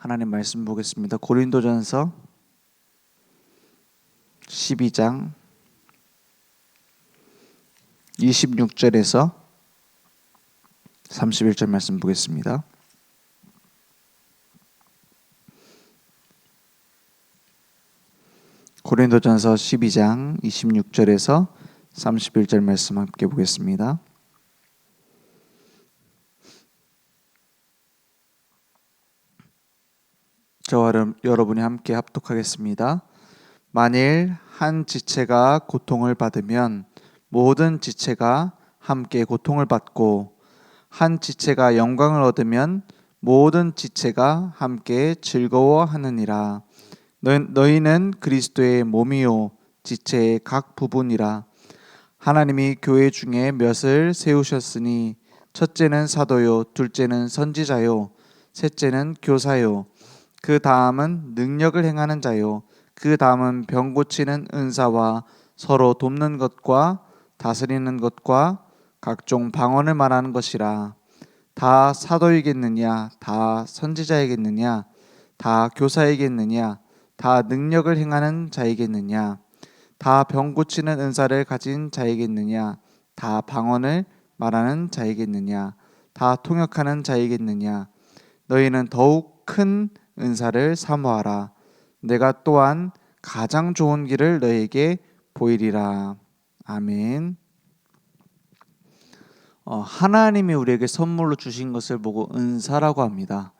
하나님 말씀 보겠습니다. 고린도전서 12장 26절에서 31절 말씀 보겠습니다. 고린도전서 12장 26절에서 31절 말씀 함께 보겠습니다. 저와 여러분이 함께 합독하겠습니다. 만일 한 지체가 고통을 받으면 모든 지체가 함께 고통을 받고, 한 지체가 영광을 얻으면 모든 지체가 함께 즐거워하느니라. 너희는 그리스도의 몸이요 지체의 각 부분이라. 하나님이 교회 중에 몇을 세우셨으니 첫째는 사도요, 둘째는 선지자요, 셋째는 교사요, 그 다음은 능력을 행하는 자요, 그 다음은 병 고치는 은사와 서로 돕는 것과 다스리는 것과 각종 방언을 말하는 것이라. 다 사도이겠느냐? 다 선지자이겠느냐? 다 교사이겠느냐? 다 능력을 행하는 자이겠느냐? 다 병 고치는 은사를 가진 자이겠느냐? 다 방언을 말하는 자이겠느냐? 다 통역하는 자이겠느냐? 너희는 더욱 큰 은사를 사모하라. 내가 또한 가장 좋은 길을 너희에게 보이리라. 아멘. 하나님이 우리에게 선물로 주신 것을 보고 은사라고 합니다.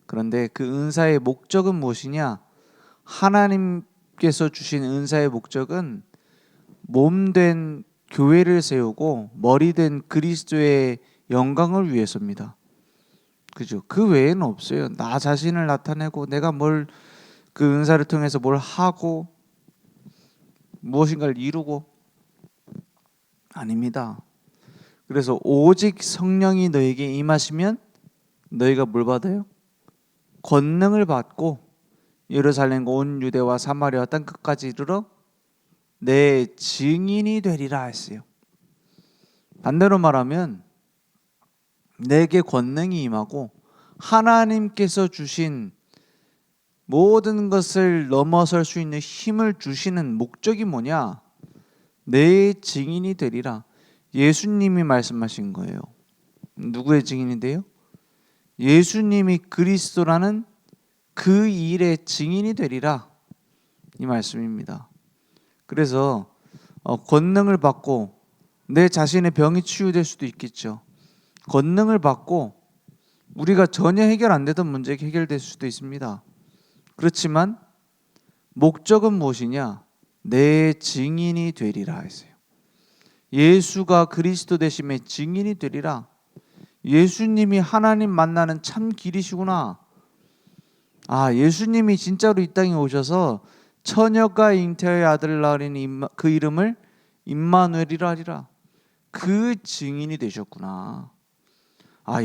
그런데 그 은사의 목적은 무엇이냐? 하나님께서 주신 은사의 목적은 몸된 교회를 세우고 머리된 그리스도의 영광을 위해서입니다. 그죠? 그 외에는 없어요. 나 자신을 나타내고 내가 그 은사를 통해서 뭘 하고 무엇인가를 이루고 아닙니다. 그래서 오직 성령이 너에게 임하시면 너희가 뭘 받아요? 권능을 받고 예루살렘과 온 유대와 사마리아 땅 끝까지 이르러 내 증인이 되리라 했어요. 반대로 말하면 내게 권능이 임하고 하나님께서 주신 모든 것을 넘어설 수 있는 힘을 주시는 목적이 뭐냐? 내 증인이 되리라. 예수님이 말씀하신 거예요. 누구의 증인이 돼요? 예수님이 그리스도라는 그 일의 증인이 되리라. 이 말씀입니다. 그래서 권능을 받고 내 자신의 병이 치유될 수도 있겠죠. 권능을 받고 우리가 전혀 해결 안 되던 문제가 해결될 수도 있습니다. 그렇지만 목적은 무엇이냐? 내 증인이 되리라 했어요. 예수가 그리스도 되심의 증인이 되리라. 예수님이 하나님 만나는 참 길이시구나. 예수님이 진짜로 이 땅에 오셔서 처녀가 잉태의 아들을 낳으리니 그 이름을 임마누엘이라 하리라. 그 증인이 되셨구나.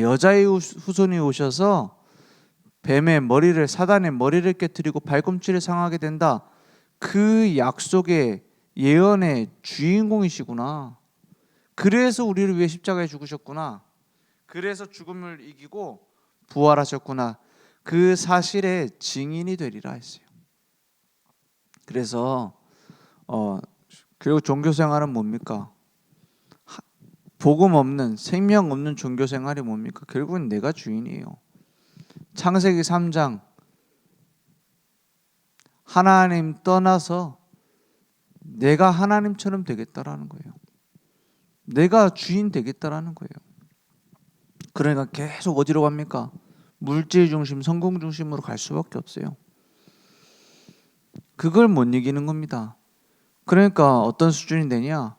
여자의 후손이 오셔서 뱀의 머리를, 사단의 머리를 깨뜨리고 발꿈치를 상하게 된다. 그 약속의 예언의 주인공이시구나. 그래서 우리를 위해 십자가에 죽으셨구나. 그래서 죽음을 이기고 부활하셨구나. 그 사실의 증인이 되리라 했어요. 그래서 그리고 종교생활은 뭡니까? 복음 없는, 생명 없는 종교생활이 뭡니까? 결국은 내가 주인이에요. 창세기 3장 하나님 떠나서 내가 하나님처럼 되겠다라는 거예요. 내가 주인 되겠다라는 거예요. 그러니까 계속 어디로 갑니까? 물질 중심, 성공 중심으로 갈 수밖에 없어요. 그걸 못 이기는 겁니다. 그러니까 어떤 수준이 되냐?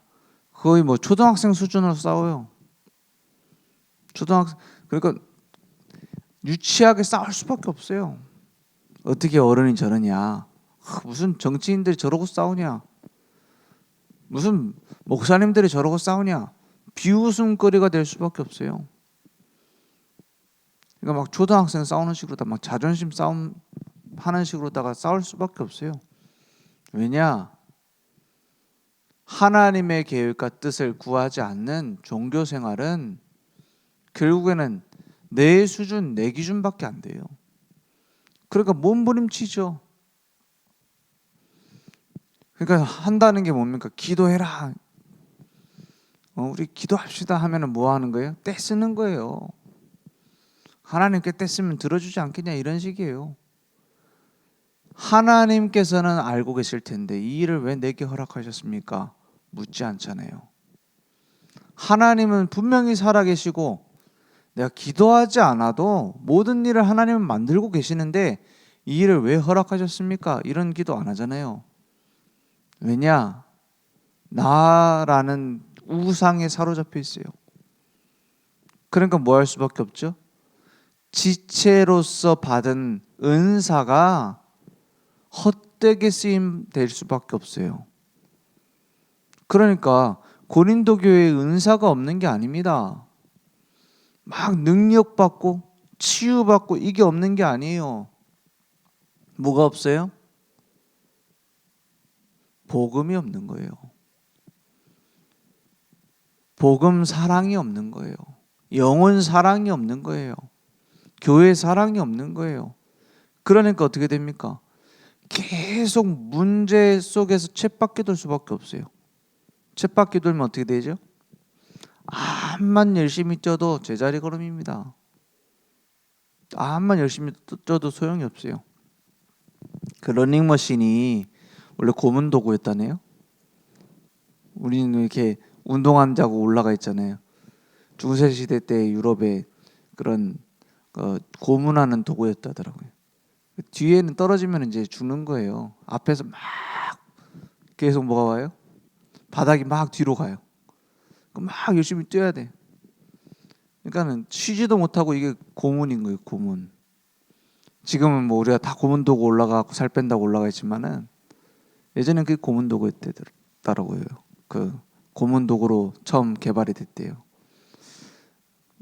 거의 초등학생 수준으로 싸워요. 그러니까 유치하게 싸울 수밖에 없어요. 어떻게 어른이 저러냐? 무슨 정치인들이 저러고 싸우냐? 무슨 목사님들이 저러고 싸우냐? 비웃음거리가 될 수밖에 없어요. 그러니까 초등학생 싸우는 식으로다 자존심 싸움 하는 식으로다가 싸울 수밖에 없어요. 왜냐? 하나님의 계획과 뜻을 구하지 않는 종교 생활은 결국에는 내 수준, 내 기준밖에 안 돼요. 그러니까 몸부림치죠. 그러니까 한다는 게 뭡니까? 기도해라. 우리 기도합시다 하면은 뭐 하는 거예요? 떼쓰는 거예요. 하나님께 떼쓰면 들어주지 않겠냐 이런 식이에요. 하나님께서는 알고 계실 텐데 이 일을 왜 내게 허락하셨습니까? 묻지 않잖아요. 하나님은 분명히 살아계시고 내가 기도하지 않아도 모든 일을 하나님은 만들고 계시는데 이 일을 왜 허락하셨습니까? 이런 기도 안 하잖아요. 왜냐? 나라는 우상에 사로잡혀 있어요. 그러니까 뭐 할 수밖에 없죠? 지체로서 받은 은사가 헛되게 쓰임 될 수밖에 없어요. 그러니까 고린도 교회에 은사가 없는 게 아닙니다. 막 능력받고 치유받고 이게 없는 게 아니에요. 뭐가 없어요? 복음이 없는 거예요. 복음 사랑이 없는 거예요. 영혼 사랑이 없는 거예요. 교회 사랑이 없는 거예요. 그러니까 어떻게 됩니까? 계속 문제 속에서 쳇바퀴 돌 수밖에 없어요. 쳇바퀴 돌면 어떻게 되죠? 암만 열심히 쪄도 제자리 걸음입니다. 암만 열심히 쪄도 소용이 없어요. 그 러닝머신이 원래 고문 도구였다네요. 우리는 이렇게 운동한다고 올라가 있잖아요. 중세 시대 때 유럽에 그런 고문하는 도구였다더라고요. 뒤에는 떨어지면 이제 죽는 거예요. 앞에서 막 계속 뭐가 와요? 바닥이 막 뒤로 가요. 막 열심히 뛰어야 돼. 그러니까는 쉬지도 못하고 이게 고문인 거예요. 고문. 지금은 뭐 우리가 다 고문 도구 올라가고 살 뺀다고 올라가 있지만은 예전엔 그게 고문 도구였더라고요. 그 고문 도구로 처음 개발이 됐대요.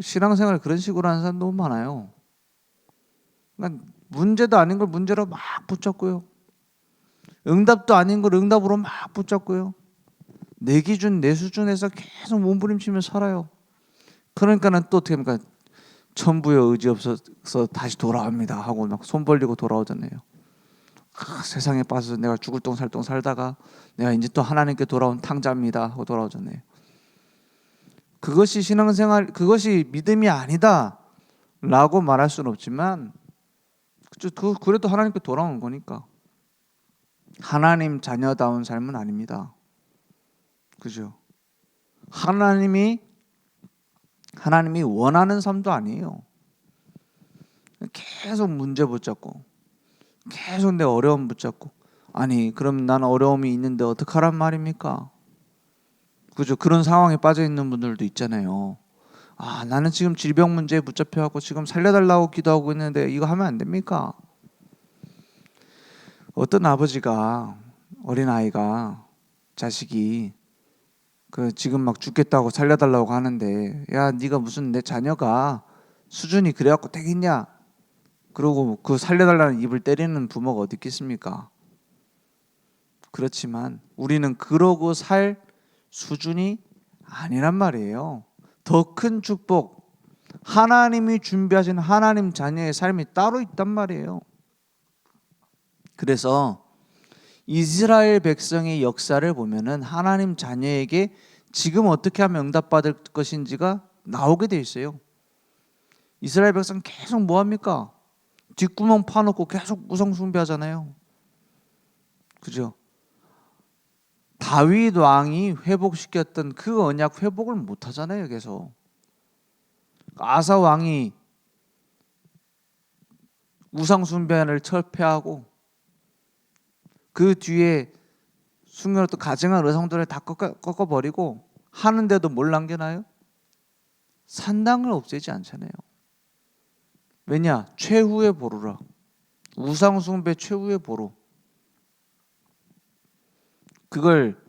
신앙생활 그런 식으로 하는 사람 너무 많아요. 그러니까 문제도 아닌 걸 문제로 막 붙잡고요. 응답도 아닌 걸 응답으로 막 붙잡고요. 내 기준, 내 수준에서 계속 몸부림치며 살아요. 그러니까는 또 어떻게 합니까? 천부여 의지 없어서 다시 돌아옵니다 하고 막 손 벌리고 돌아오잖아요. 세상에 빠져서 내가 죽을 똥 살 똥 살다가 내가 이제 또 하나님께 돌아온 탕자입니다 하고 돌아오잖아요. 그것이 신앙생활, 그것이 믿음이 아니다 라고 말할 수는 없지만 그래도 하나님께 돌아온 거니까. 하나님 자녀다운 삶은 아닙니다. 그죠? 하나님이 원하는 삶도 아니에요. 계속 문제 붙잡고 계속 내 어려움 붙잡고 아니 그럼 난 어려움이 있는데 어떡하란 말입니까? 그죠? 그런 상황에 빠져 있는 분들도 있잖아요. 나는 지금 질병 문제에 붙잡혀갖고 지금 살려달라고 기도하고 있는데 이거 하면 안 됩니까? 어떤 아버지가 어린아이가 자식이 지금 막 죽겠다고 살려달라고 하는데 야 네가 무슨 내 자녀가 수준이 그래갖고 되겠냐? 그러고 그 살려달라는 입을 때리는 부모가 어디 있겠습니까? 그렇지만 우리는 그러고 살 수준이 아니란 말이에요. 더 큰 축복, 하나님이 준비하신 하나님 자녀의 삶이 따로 있단 말이에요. 그래서 이스라엘 백성의 역사를 보면은 하나님 자녀에게 지금 어떻게 하면 응답받을 것인지가 나오게 돼 있어요. 이스라엘 백성 계속 뭐 합니까? 뒷구멍 파놓고 계속 우상 숭배하잖아요. 그죠? 다윗 왕이 회복시켰던 그 언약 회복을 못 하잖아요, 계속. 아사 왕이 우상 숭배를 철폐하고 그 뒤에 숨겨놨던 가증한 의성들을 다 꺾어버리고 하는데도 뭘 남겨놔요? 산당을 없애지 않잖아요. 왜냐? 최후의 보루라. 우상 숭배 최후의 보루. 그걸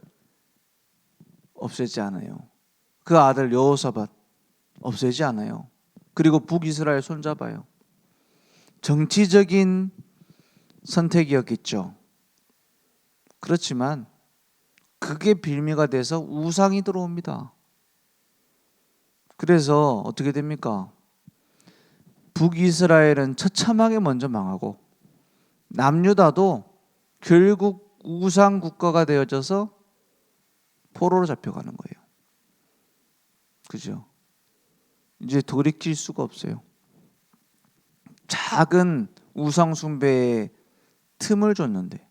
없애지 않아요. 그 아들 여호사밧 없애지 않아요. 그리고 북이스라엘 손잡아요. 정치적인 선택이었겠죠. 그렇지만 그게 빌미가 돼서 우상이 들어옵니다. 그래서 어떻게 됩니까? 북이스라엘은 처참하게 먼저 망하고 남유다도 결국 우상 국가가 되어져서 포로로 잡혀가는 거예요. 그죠? 이제 돌이킬 수가 없어요. 작은 우상 숭배에 틈을 줬는데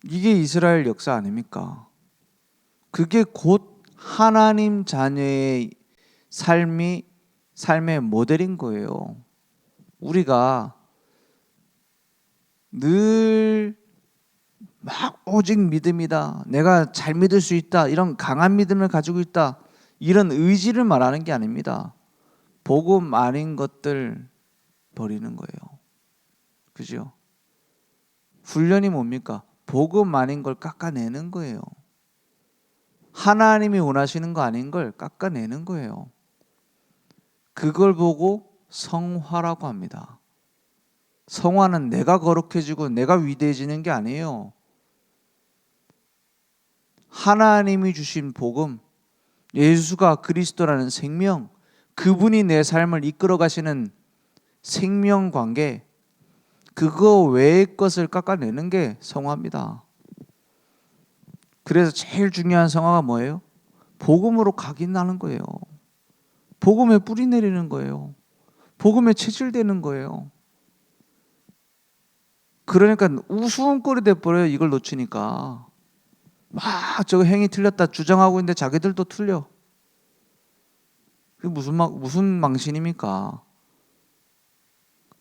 이게 이스라엘 역사 아닙니까? 그게 곧 하나님 자녀의 삶의 모델인 거예요. 우리가 늘 막 오직 믿음이다, 내가 잘 믿을 수 있다, 이런 강한 믿음을 가지고 있다, 이런 의지를 말하는 게 아닙니다. 복음 아닌 것들 버리는 거예요. 그죠? 훈련이 뭡니까? 복음 아닌 걸 깎아내는 거예요. 하나님이 원하시는 거 아닌 걸 깎아내는 거예요. 그걸 보고 성화라고 합니다. 성화는 내가 거룩해지고 내가 위대해지는 게 아니에요. 하나님이 주신 복음, 예수가 그리스도라는 생명, 그분이 내 삶을 이끌어 가시는 생명 관계, 그거 외의 것을 깎아내는 게 성화입니다. 그래서 제일 중요한 성화가 뭐예요? 복음으로 각인하는 거예요. 복음에 뿌리 내리는 거예요. 복음에 체질되는 거예요. 그러니까 우스운꼴이 돼버려요. 이걸 놓치니까. 막 저거 행위 틀렸다 주장하고 있는데 자기들도 틀려. 그게 무슨 망신입니까?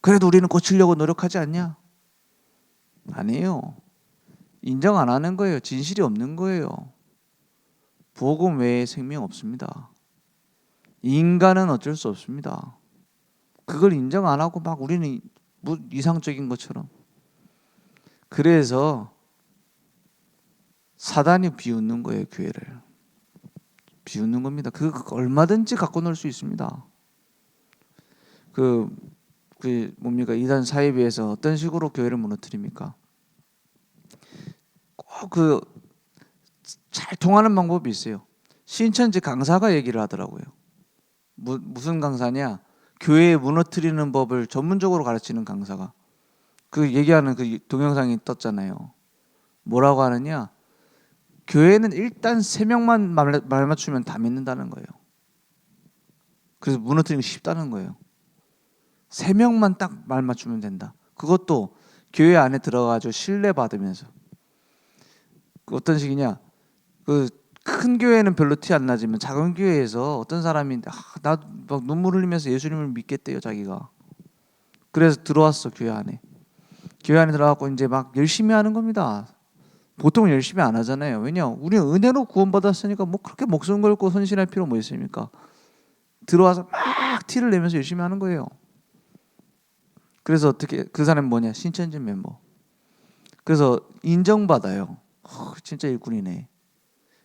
그래도 우리는 고치려고 노력하지 않냐? 아니에요. 인정 안 하는 거예요. 진실이 없는 거예요. 복음 외에 생명 없습니다. 인간은 어쩔 수 없습니다. 그걸 인정 안 하고 막 우리는 이상적인 것처럼. 그래서 사단이 비웃는 거예요. 교회를 비웃는 겁니다. 그거 얼마든지 갖고 놀 수 있습니다. 그 뭡니까? 이단 사이비에서 어떤 식으로 교회를 무너뜨립니까? 꼭 잘 통하는 방법이 있어요. 신천지 강사가 얘기를 하더라고요. 무슨 강사냐? 교회 무너뜨리는 법을 전문적으로 가르치는 강사가 그 얘기하는 그 동영상이 떴잖아요. 뭐라고 하느냐? 교회는 일단 3명만 말 맞추면 다 믿는다는 거예요. 그래서 무너뜨리기 쉽다는 거예요. 3명만 딱 말 맞추면 된다. 그것도 교회 안에 들어가가지고 신뢰받으면서. 어떤 식이냐? 큰 교회는 별로 티 안 나지만 작은 교회에서 어떤 사람이 나 막 눈물 흘리면서 예수님을 믿겠대요, 자기가. 그래서 들어왔어, 교회 안에. 교회 안에 들어가고 이제 막 열심히 하는 겁니다. 보통 열심히 안 하잖아요. 왜냐? 우리는 은혜로 구원받았으니까 뭐 그렇게 목숨 걸고 헌신할 필요 뭐 있습니까? 들어와서 막 티를 내면서 열심히 하는 거예요. 그래서 어떻게 그 사람이 뭐냐? 신천지 멤버. 그래서 인정받아요. 진짜 일꾼이네.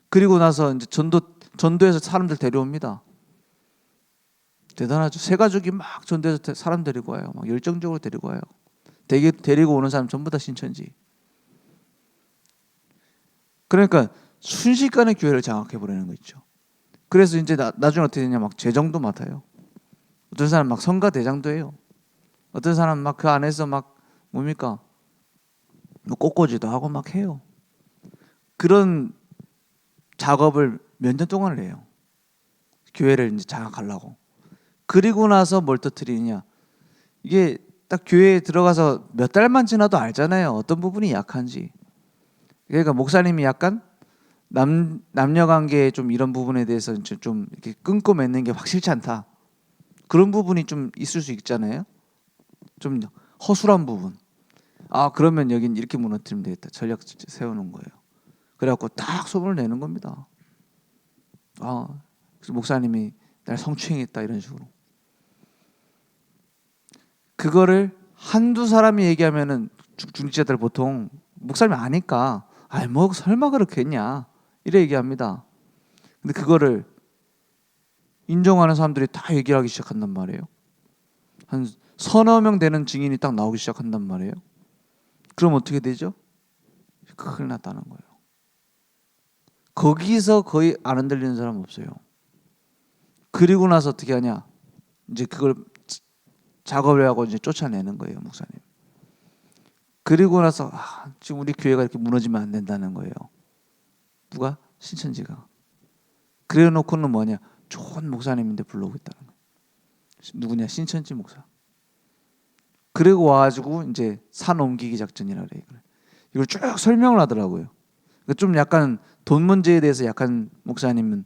그리고 나서 이제 전도에서 사람들 데려옵니다. 대단하죠. 새 가족이 막 전도해서 사람 데리고 와요. 막 열정적으로 데리고 와요. 데리고 오는 사람 전부 다 신천지. 그러니까 순식간에 교회를 장악해 버리는 거 있죠. 그래서 이제 나중에 어떻게 되냐? 막 재정도 맡아요. 어떤 사람 막 성가 대장도 해요. 어떤 사람 막 그 안에서 막 뭡니까? 뭐 꽃꽂이도 하고 막 해요. 그런 작업을 몇 년 동안 해요. 교회를 이제 장악하려고. 그리고 나서 뭘 터뜨리느냐? 이게 딱 교회에 들어가서 몇 달만 지나도 알잖아요. 어떤 부분이 약한지. 그러니까 목사님이 약간 남녀 관계에 좀 이런 부분에 대해서 좀 이렇게 끊고 맺는 게 확실치 않다. 그런 부분이 좀 있을 수 있잖아요. 좀 허술한 부분. 그러면 여긴 이렇게 무너뜨리면 되겠다. 전략 세우는 거예요. 그래갖고 딱 소문을 내는 겁니다. 그래서 목사님이 날 성추행했다 이런 식으로. 그거를 한두 사람이 얘기하면은 중직자들 보통 목사님이 아니까 뭐 설마 그렇게 했냐 이래 얘기합니다. 근데 그거를 인정하는 사람들이 다 얘기하기 시작한단 말이에요. 한 서너 명 되는 증인이 딱 나오기 시작한단 말이에요. 그럼 어떻게 되죠? 큰일 났다는 거예요. 거기서 거의 안 흔들리는 사람 없어요. 그리고 나서 어떻게 하냐? 이제 그걸 작업을 하고 이제 쫓아내는 거예요, 목사님. 그리고 나서 지금 우리 교회가 이렇게 무너지면 안 된다는 거예요. 누가? 신천지가. 그래 놓고는 뭐냐? 좋은 목사님인데 불러오고 있다는 거예요. 누구냐? 신천지 목사. 그리고 와가지고 이제 산 옮기기 작전이라 그래요. 이걸 쭉 설명을 하더라고요. 좀 약간 돈 문제에 대해서 약한 목사님은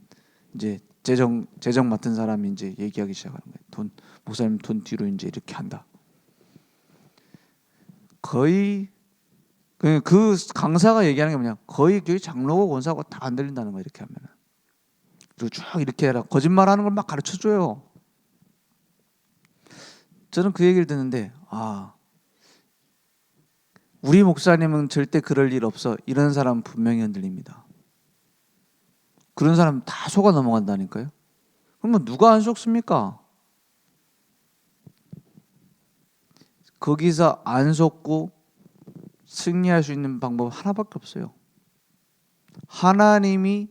이제 재정 맡은 사람이 이제 얘기하기 시작하는 거예요. 목사님 돈 뒤로 이제 이렇게 한다. 거의 그 강사가 얘기하는 게 뭐냐? 거의 교회 장로고 권사고 다 안 들린다는 거예요. 이렇게 하면은. 그리고 쭉 이렇게 해라. 거짓말하는 걸 막 가르쳐 줘요. 저는 그 얘기를 듣는데 우리 목사님은 절대 그럴 일 없어. 이런 사람 분명히 흔들립니다. 그런 사람 다 속아 넘어간다니까요. 그러면 누가 안 속습니까? 거기서 안 속고 승리할 수 있는 방법 하나밖에 없어요. 하나님이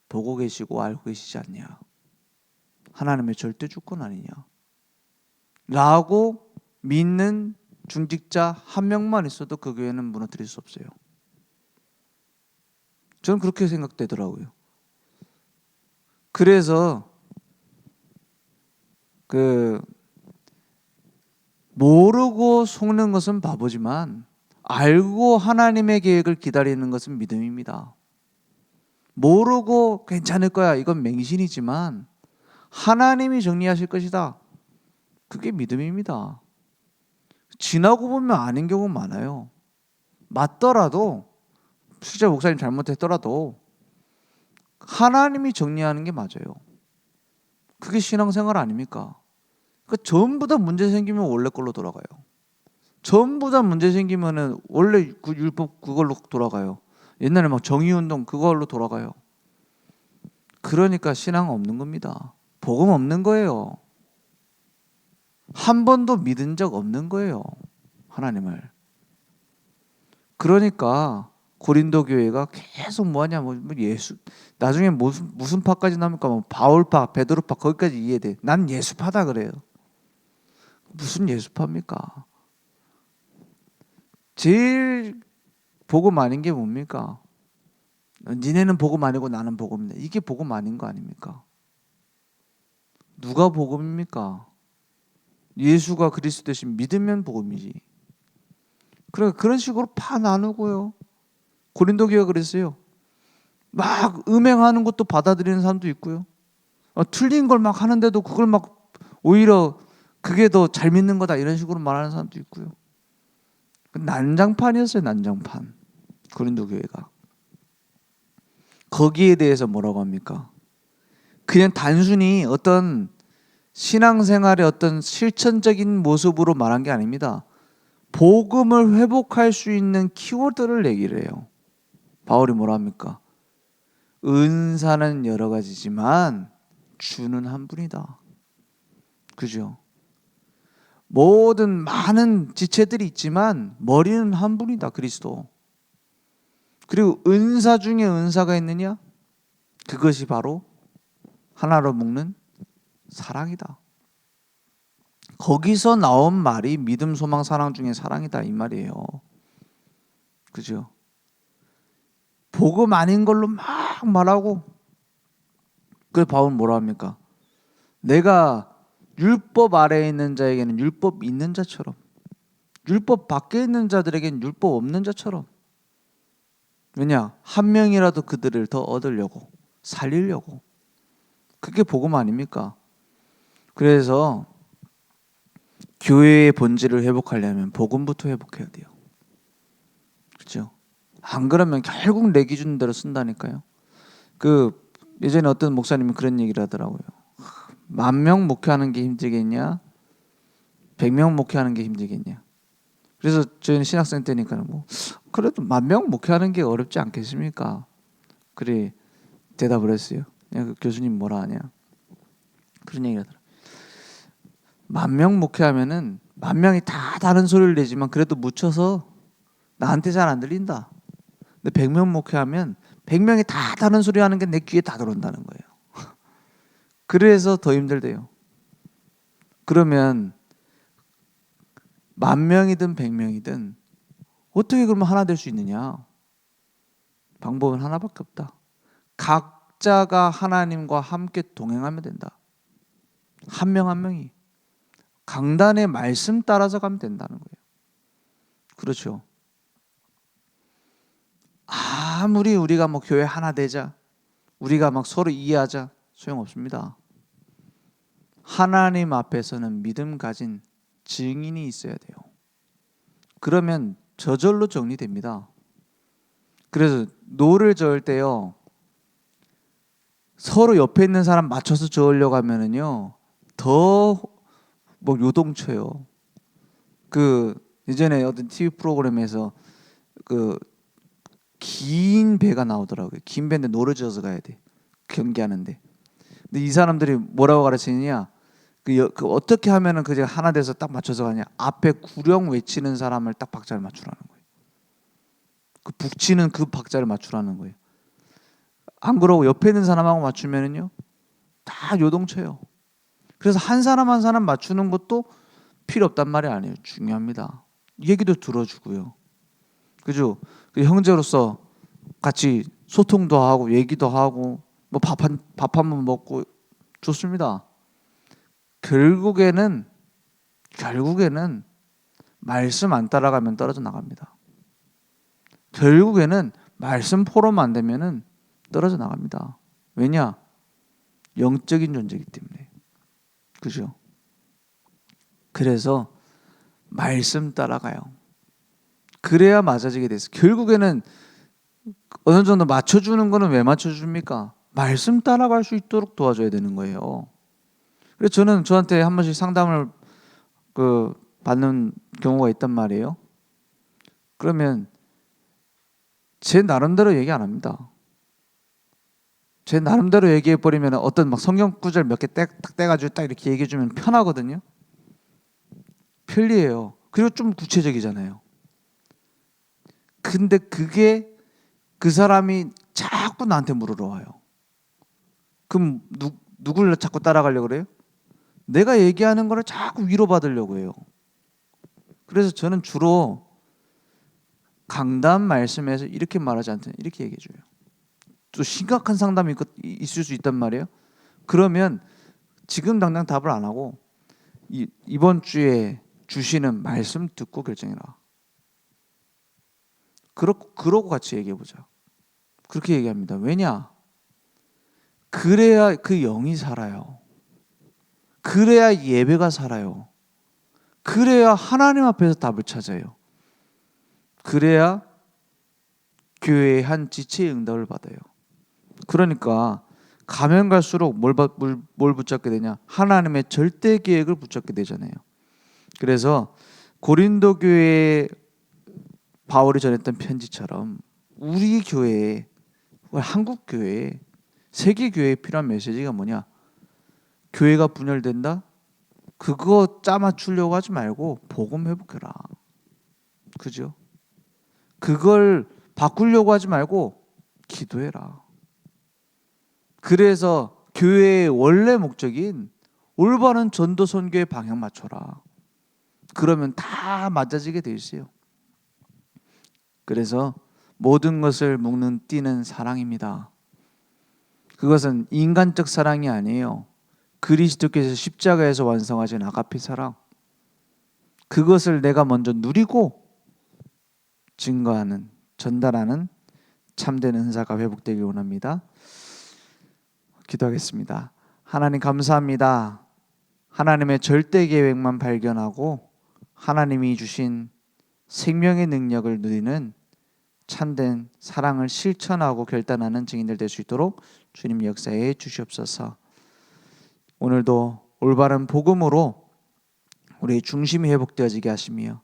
보고 계시고 알고 계시지 않냐. 하나님의 절대 주권 아니냐. 라고 믿는 중직자 한 명만 있어도 그 교회는 무너뜨릴 수 없어요. 저는 그렇게 생각되더라고요. 그래서 모르고 속는 것은 바보지만 알고 하나님의 계획을 기다리는 것은 믿음입니다. 모르고 괜찮을 거야. 이건 맹신이지만 하나님이 정리하실 것이다. 그게 믿음입니다. 지나고 보면 아닌 경우 많아요. 맞더라도 실제 목사님 잘못했더라도 하나님이 정리하는 게 맞아요. 그게 신앙생활 아닙니까? 그러니까 전부 다 문제 생기면 원래 걸로 돌아가요. 전부 다 문제 생기면은 원래 그 율법 그걸로 돌아가요. 옛날에 막 정의운동 그걸로 돌아가요. 그러니까 신앙 없는 겁니다. 복음 없는 거예요. 한 번도 믿은 적 없는 거예요. 하나님을. 그러니까 고린도 교회가 계속 뭐하냐 예수 나중에 무슨 파까지 나옵니까? 바울파, 베드로파 거기까지 이해돼. 난 예수파다 그래요. 무슨 예수파입니까? 제일 복음 아닌 게 뭡니까? 니네는 복음 아니고 나는 복음이다. 이게 복음 아닌 거 아닙니까? 누가 복음입니까? 예수가 그리스도 대신 믿으면 복음이지. 그러니까 그런 식으로 파 나누고요. 고린도 교회가 그랬어요. 막 음행하는 것도 받아들이는 사람도 있고요. 틀린 걸 막 하는데도 그걸 막 오히려 그게 더 잘 믿는 거다 이런 식으로 말하는 사람도 있고요. 난장판이었어요. 난장판. 고린도 교회가. 거기에 대해서 뭐라고 합니까? 그냥 단순히 어떤 신앙생활의 어떤 실천적인 모습으로 말한 게 아닙니다. 복음을 회복할 수 있는 키워드를 얘기를 해요. 바울이 뭐라 합니까? 은사는 여러 가지지만 주는 한 분이다. 그죠? 모든 많은 지체들이 있지만 머리는 한 분이다. 그리스도. 그리고 은사 중에 은사가 있느냐? 그것이 바로 하나로 묶는 사랑이다. 거기서 나온 말이 믿음, 소망, 사랑 중에 사랑이다 이 말이에요. 그죠? 복음 아닌 걸로 막 말하고 그 바울은 뭐라 합니까? 내가 율법 아래에 있는 자에게는 율법 있는 자처럼 율법 밖에 있는 자들에게는 율법 없는 자처럼 왜냐? 한 명이라도 그들을 더 얻으려고 살리려고 그게 복음 아닙니까? 그래서 교회의 본질을 회복하려면 복음부터 회복해야 돼요. 그렇죠? 안 그러면 결국 내 기준대로 쓴다니까요. 예전에 어떤 목사님이 그런 얘기를 하더라고요. 10,000명 목회하는 게 힘들겠냐? 100명 목회하는 게 힘들겠냐? 그래서 저희는 신학생 때니까 그래도 10,000명 목회하는 게 어렵지 않겠습니까? 그래 대답을 했어요. 그 교수님 뭐라 하냐? 그런 얘기를 하더라고요. 10,000명 목회하면은 10,000명이 다 다른 소리를 내지만 그래도 묻혀서 나한테 잘 안 들린다. 근데 100명 목회하면 100명이 다 다른 소리 하는 게 내 귀에 다 들어온다는 거예요. 그래서 더 힘들대요. 그러면 10,000명이든 100명이든 어떻게 그러면 하나 될 수 있느냐? 방법은 하나밖에 없다. 각자가 하나님과 함께 동행하면 된다. 한 명 한 명이 강단의 말씀 따라서 가면 된다는 거예요. 그렇죠. 아무리 우리가 뭐 교회 하나 되자, 우리가 막 서로 이해하자, 소용없습니다. 하나님 앞에서는 믿음 가진 증인이 있어야 돼요. 그러면 저절로 정리됩니다. 그래서 노를 저을 때요, 서로 옆에 있는 사람 맞춰서 저으려고 하면은요, 더 뭐 요동쳐요. 그 예전에 어떤 TV 프로그램에서 그 긴 배가 나오더라고요. 긴 배인데 노를 저어서 가야 돼. 경기하는데. 근데 이 사람들이 뭐라고 가르치느냐? 그 어떻게 하면은 그게 하나 돼서 딱 맞춰서 가냐? 앞에 구령 외치는 사람을 딱 박자를 맞추라는 거예요. 그 북치는 그 박자를 맞추라는 거예요. 안 그러고 옆에 있는 사람하고 맞추면은요, 다 요동쳐요. 그래서 한 사람 한 사람 맞추는 것도 필요 없단 말이 아니에요. 중요합니다. 얘기도 들어주고요. 그죠? 그 형제로서 같이 소통도 하고 얘기도 하고 뭐 밥 한 번 먹고 좋습니다. 결국에는 말씀 안 따라가면 떨어져 나갑니다. 결국에는 말씀 포럼 안 되면은 떨어져 나갑니다. 왜냐? 영적인 존재이기 때문에. 그죠? 그래서 말씀 따라가요. 그래야 맞아지게 돼서 결국에는 어느 정도 맞춰주는 거는 왜 맞춰줍니까? 말씀 따라갈 수 있도록 도와줘야 되는 거예요. 그래서 저는 저한테 한 번씩 상담을 받는 경우가 있단 말이에요. 그러면 제 나름대로 얘기 안 합니다. 제 나름대로 얘기해 버리면 어떤 막 성경 구절 몇 개 딱 떼가지고 딱 이렇게 얘기해 주면 편하거든요. 편리해요. 그리고 좀 구체적이잖아요. 근데 그게 그 사람이 자꾸 나한테 물으러 와요. 그럼 누굴 자꾸 따라가려고 그래요? 내가 얘기하는 거를 자꾸 위로받으려고 해요. 그래서 저는 주로 강단 말씀에서 이렇게 말하지 않잖아요. 이렇게 얘기해 줘요. 또 심각한 상담이 있을 수 있단 말이에요. 그러면 지금 당장 답을 안 하고 이번 주에 주시는 말씀 듣고 결정해라. 그러고 같이 얘기해 보자. 그렇게 얘기합니다. 왜냐? 그래야 그 영이 살아요. 그래야 예배가 살아요. 그래야 하나님 앞에서 답을 찾아요. 그래야 교회의 한 지체의 응답을 받아요. 그러니까 가면 갈수록 뭘 붙잡게 되냐? 하나님의 절대 계획을 붙잡게 되잖아요. 그래서 고린도 교회에 바울이 전했던 편지처럼 우리 교회에, 한국 교회에, 세계 교회에 필요한 메시지가 뭐냐? 교회가 분열된다? 그거 짜맞추려고 하지 말고 복음 회복해라. 그죠? 그걸 바꾸려고 하지 말고 기도해라. 그래서 교회의 원래 목적인 올바른 전도 선교의 방향 맞춰라. 그러면 다 맞아지게 돼 있어요. 그래서 모든 것을 묶는 띠는 사랑입니다. 그것은 인간적 사랑이 아니에요. 그리스도께서 십자가에서 완성하신 아가페 사랑. 그것을 내가 먼저 누리고 증거하는, 전달하는 참된 은사가 회복되길 원합니다. 기도하겠습니다. 하나님 감사합니다. 하나님의 절대 계획만 발견하고 하나님이 주신 생명의 능력을 누리는 참된 사랑을 실천하고 결단하는 증인들 될 수 있도록 주님 역사해 주시옵소서. 오늘도 올바른 복음으로 우리의 중심이 회복되어지게 하시며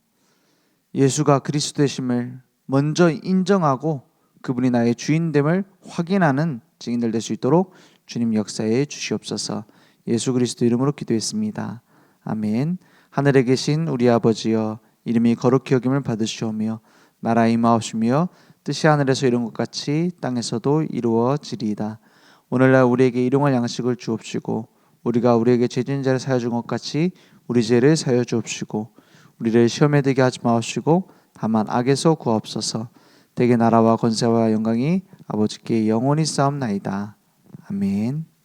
예수가 그리스도 되심을 먼저 인정하고 그분이 나의 주인됨을 확인하는 증인들 될 수 있도록 주님 역사해 주시옵소서. 예수 그리스도 이름으로 기도했습니다. 아멘. 하늘에 계신 우리 아버지여, 이름이 거룩히 여김을 받으시오며 나라의 임하옵시며 뜻이 하늘에서 이룬 것 같이 땅에서도 이루어지리이다. 오늘날 우리에게 일용할 양식을 주옵시고 우리가 우리에게 죄진 자를 사여 준 것 같이 우리 죄를 사여 주옵시고 우리를 시험에 들게 하지 마옵시고 다만 악에서 구하옵소서. 대개 나라와 권세와 영광이 아버지께 영원히 싸움나이다. 아멘.